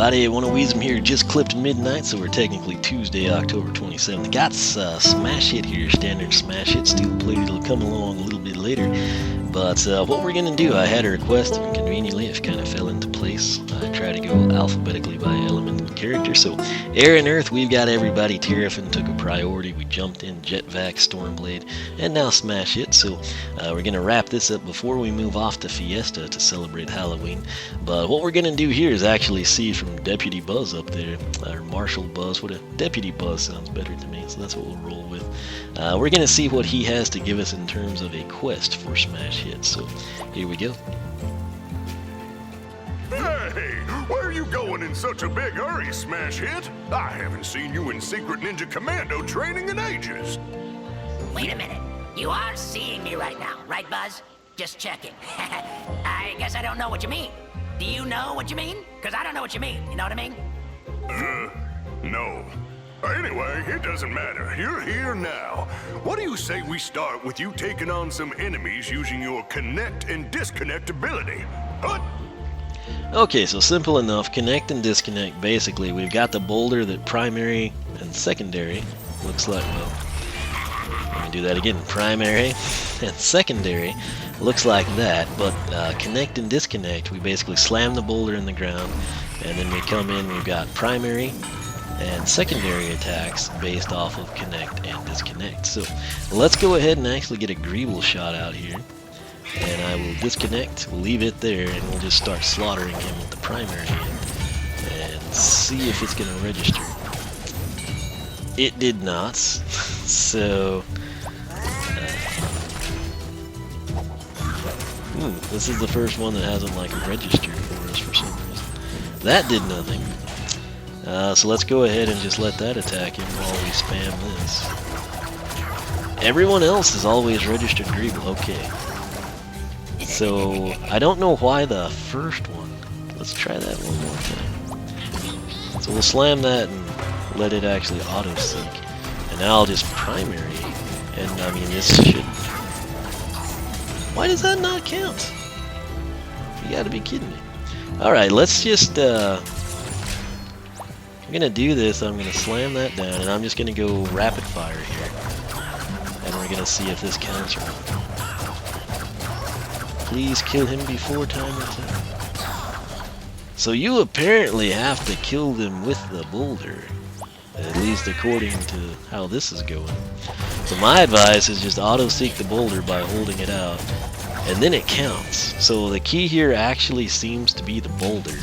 everybody. One of Weezem here. Just clipped midnight, so we're technically Tuesday, October 27th. Got Smash Hit here, standard Smash Hit. Steel Plate, it'll come along a little bit later. But what we're going to do, I had a request, and conveniently it kind of fell into place. I try to go alphabetically by element and character. So Air and Earth, we've got everybody. Terrafin took a priority. We jumped in Jetvac, Stormblade, and now Smash Hit. So we're going to wrap this up before we move off to Fiesta to celebrate Halloween. But what we're going to do here is actually see from Deputy Buzz up there, or Marshal Buzz. What a Deputy Buzz sounds better to me, so that's what we'll roll with. We're going to see what he has to give us in terms of a quest for Smash Hit. So here we go. Hey, where are you going in such a big hurry, Smash Hit? I haven't seen you in Secret Ninja Commando training in ages. Wait a minute. You are seeing me right now, right, Buzz? Just checking. I guess I don't know what you mean. Do you know what you mean? Because I don't know what you mean. You know what I mean? No. Anyway, it doesn't matter. You're here now. What do you say we start with you taking on some enemies using your connect and disconnect ability? Huh? Okay, so simple enough. Connect and disconnect. Basically, we've got the boulder that primary and secondary looks like, well, let me do that again. Primary and secondary looks like that, but connect and disconnect, we basically slam the boulder in the ground, and then we come in, we've got primary and secondary attacks based off of connect and disconnect. So let's go ahead and actually get a Greeble shot out here, and I will disconnect, we'll leave it there, and we'll just start slaughtering him with the primary and see if it's going to register. It did not, so this is the first one that hasn't like registered for us for some reason. That did nothing. So let's go ahead and just let that attack him while we spam this. Everyone else is always registered Greeble. Okay. So I don't know why the first one. Let's try that one more time. So we'll slam that and let it actually auto seek. And now I'll just primary. And I mean, this should. Why does that not count? You gotta be kidding me. Alright, let's just, I'm gonna do this. I'm gonna slam that down, and I'm just gonna go rapid fire here. And we're gonna see if this counts or not. Please kill him before timer 10. So you apparently have to kill them with the boulder. At least according to how this is going. So my advice is just auto-seek the boulder by holding it out, and then it counts. So the key here actually seems to be the boulder,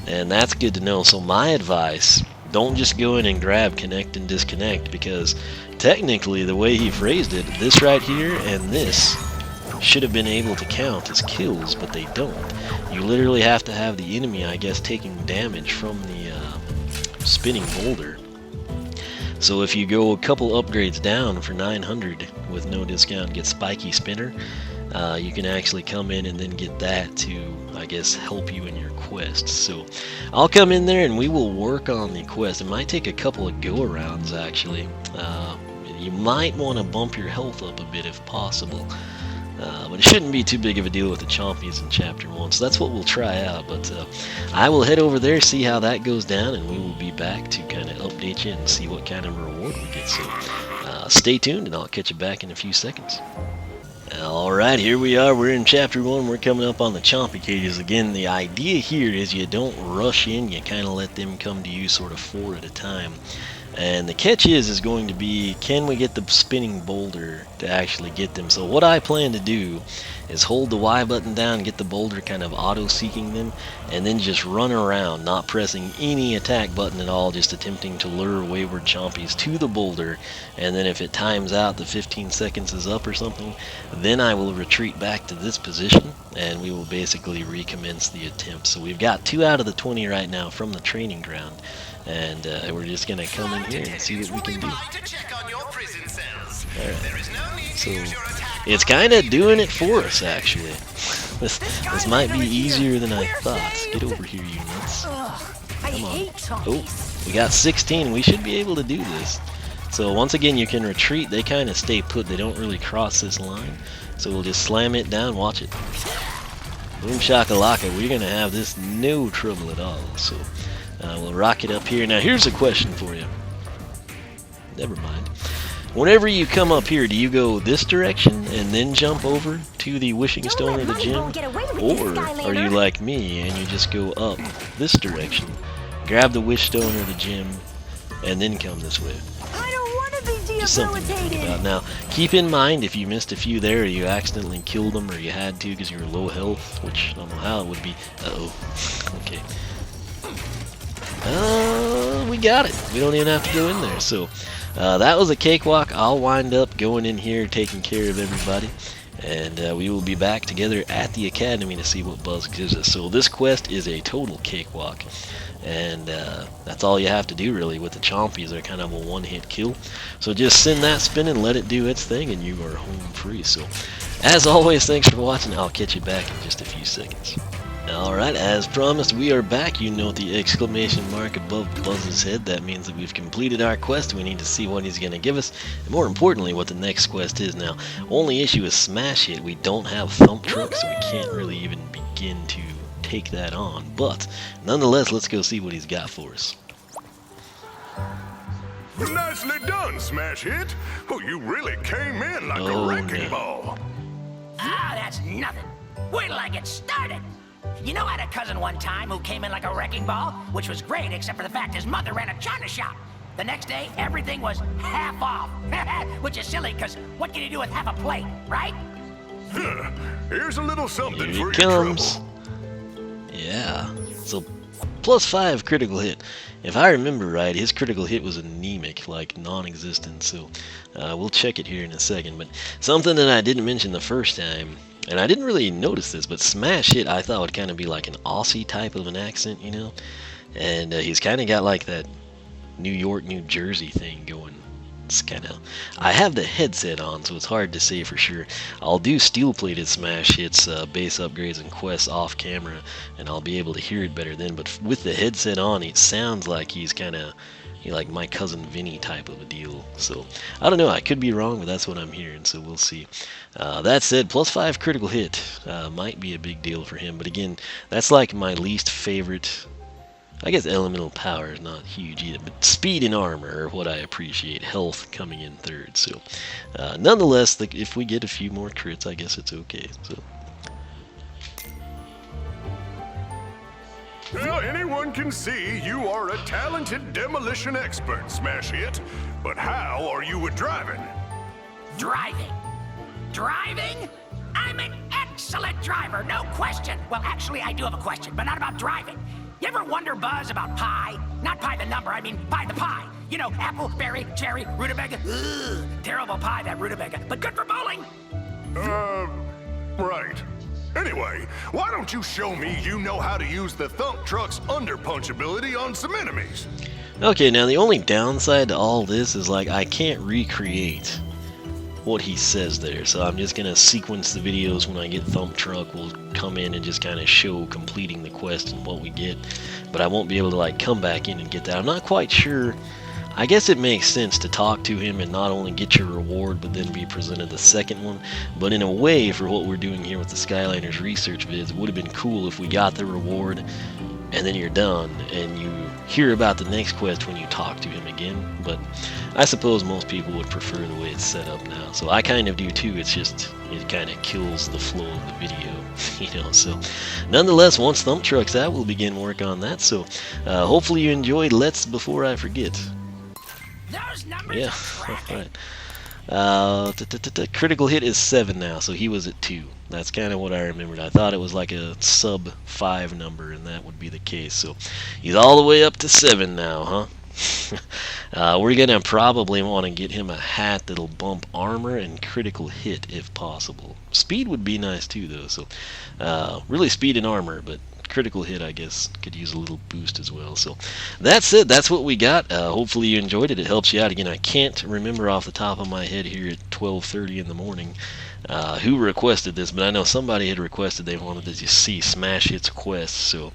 and that's good to know. So my advice, don't just go in and grab connect and disconnect, because technically the way he phrased it, this right here and this should have been able to count as kills, but they don't. You literally have to have the enemy, I guess, taking damage from the spinning boulder. So if you go a couple upgrades down for 900 with no discount, get Spiky Spinner, you can actually come in and then get that to, I guess, help you in your quest. So I'll come in there and we will work on the quest. It might take a couple of go-arounds, actually. You might want to bump your health up a bit if possible. But it shouldn't be too big of a deal with the Chompies in Chapter 1, so that's what we'll try out. But I will head over there, see how that goes down, and we will be back to kind of update you and see what kind of reward we get. So stay tuned, and I'll catch you back in a few seconds. Alright, here we are. We're in Chapter 1. We're coming up on the Chompy cages. Again, the idea here is you don't rush in. You kind of let them come to you sort of 4 at a time. And the catch is going to be, can we get the spinning boulder to actually get them? So what I plan to do is hold the Y button down, get the boulder kind of auto-seeking them, and then just run around, not pressing any attack button at all, just attempting to lure wayward Chompies to the boulder. And then if it times out, the 15 seconds is up or something, then I will retreat back to this position, and we will basically recommence the attempt. So we've got 2 out of the 20 right now from the training ground. And we're just going to come in here and see what we can do. Alright, so it's kind of doing it for us, actually. This might be easier than I thought. Get over here, you nuts. Come on. Oh, we got 16. We should be able to do this. So once again, you can retreat. They kind of stay put. They don't really cross this line. So we'll just slam it down. Watch it. boom shakalaka, we're gonna have this no trouble at all. So we'll rock it up here. Now here's a question for you. Never mind. Whenever you come up here, do you go this direction and then jump over to the wishing stone or the gym? Or are you like me and you just go up this direction, grab the wish stone or the gym, and then come this way? I don't want to be Just something to think about. Now, keep in mind if you missed a few there, or you accidentally killed them, or you had to because you were low health, which I don't know how it would be. Uh-oh. Okay. We got it. We don't even have to go in there. So that was a cakewalk. I'll wind up going in here taking care of everybody, and we will be back together at the academy to see what Buzz gives us. So this quest is a total cakewalk, and that's all you have to do really with the Chompies. They're kind of a one-hit kill. So just send that spin and let it do its thing, and you are home free. So as always, thanks for watching. I'll catch you back in just a few seconds. Alright, as promised, we are back. You note the exclamation mark above Buzz's head. That means that we've completed our quest. We need to see what he's going to give us, and more importantly, what the next quest is. Now, only issue is Smash Hit. We don't have Thump Truck, so we can't really even begin to take that on. But, nonetheless, let's go see what he's got for us. Nicely done, Smash Hit. Oh, you really came in like a wrecking ball. Ah, that's nothing. Wait till I get started. You know, I had a cousin one time who came in like a wrecking ball, which was great except for the fact his mother ran a china shop. The next day, everything was half off, which is silly because what can you do with half a plate, right? Here's a little something Here for he your comes. trouble. Yeah, so +5 critical hit. If I remember right, his critical hit was anemic, like non-existent, so we'll check it here in a second. But something that I didn't mention the first time, and I didn't really notice this, but Smash Hit I thought would kind of be like an Aussie type of an accent, you know? And he's kind of got like that New York, New Jersey thing going. It's kind of... I have the headset on, so it's hard to say for sure. I'll do steel-plated Smash Hits, base upgrades and quests off camera, and I'll be able to hear it better then. But with the headset on, it sounds like he's kind of... like my cousin Vinny type of a deal. So I don't know, I could be wrong, but that's what I'm hearing, so we'll see. That said, +5 critical hit might be a big deal for him, but again, that's like my least favorite. I guess elemental power is not huge either, but speed and armor are what I appreciate. Health coming in third. So nonetheless, if we get a few more crits, I guess it's okay. So Well, anyone can see you are a talented demolition expert, Smash Hit. But how are you at driving? Driving? Driving? I'm an excellent driver, no question. Well, actually, I do have a question, but not about driving. You ever wonder, Buzz, about pie? Not pie the number, I mean pie the pie. You know, apple, berry, cherry, rutabaga. Ugh, terrible pie, that rutabaga, but good for bowling. Right. Anyway, why don't you show me you know how to use the Thump Truck's under-punch ability on some enemies? okay, now the only downside to all this is like I can't recreate what he says there, so I'm just gonna sequence the videos. When I get Thump Truck, we'll come in and just kind of show completing the quest and what we get, but I won't be able to like come back in and get that. I'm not quite sure. I guess it makes sense to talk to him and not only get your reward but then be presented the second one, but in a way for what we're doing here with the Skylanders research vids, it would have been cool if we got the reward and then you're done and you hear about the next quest when you talk to him again. But I suppose most people would prefer the way it's set up now, so I kind of do too. It's just it kind of kills the flow of the video, you know. So nonetheless, once Thump Truck's out, we'll begin work on that. So hopefully you enjoyed. Let's before I forget. Those numbers Yeah, are cracking. alright. Critical hit is 7 now, so he was at 2. That's kind of what I remembered. I thought it was like a sub 5 number, and that would be the case. So he's all the way up to 7 now, huh? We're gonna probably want to get him a hat that'll bump armor and critical hit if possible. Speed would be nice too, though. So really speed and armor, but critical hit, I guess, could use a little boost as well. So that's it. That's what we got. Hopefully you enjoyed it. It helps you out. Again, I can't remember off the top of my head here at 12:30 in the morning who requested this, but I know somebody had requested they wanted to see Smash Hits Quest. So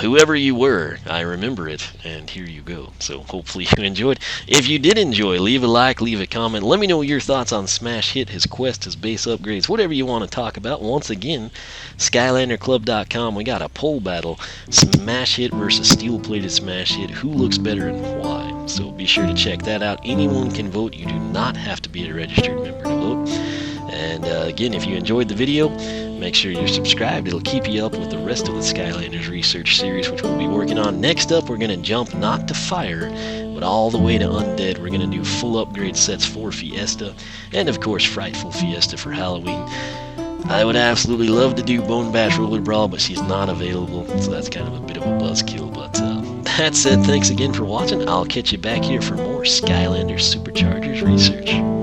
whoever you were, I remember it, and here you go. So hopefully you enjoyed. If you did enjoy, leave a like, leave a comment. Let me know your thoughts on Smash Hit, his quest, his base upgrades, whatever you want to talk about. Once again, SkylanderClub.com. We got a poll battle: Smash Hit versus Steel-Plated Smash Hit. Who looks better and why? So be sure to check that out. Anyone can vote. You do not have to be a registered member to vote. And again, if you enjoyed the video, make sure you're subscribed. It'll keep you up with the rest of the Skylanders research series, which we'll be working on. Next up, we're going to jump not to fire, but all the way to undead. We're going to do full upgrade sets for Fiesta, and of course, Frightful Fiesta for Halloween. I would absolutely love to do Bone Bash Roller Brawl, but she's not available, so that's kind of a bit of a buzzkill. But that said, thanks again for watching. I'll catch you back here for more Skylanders SuperChargers research.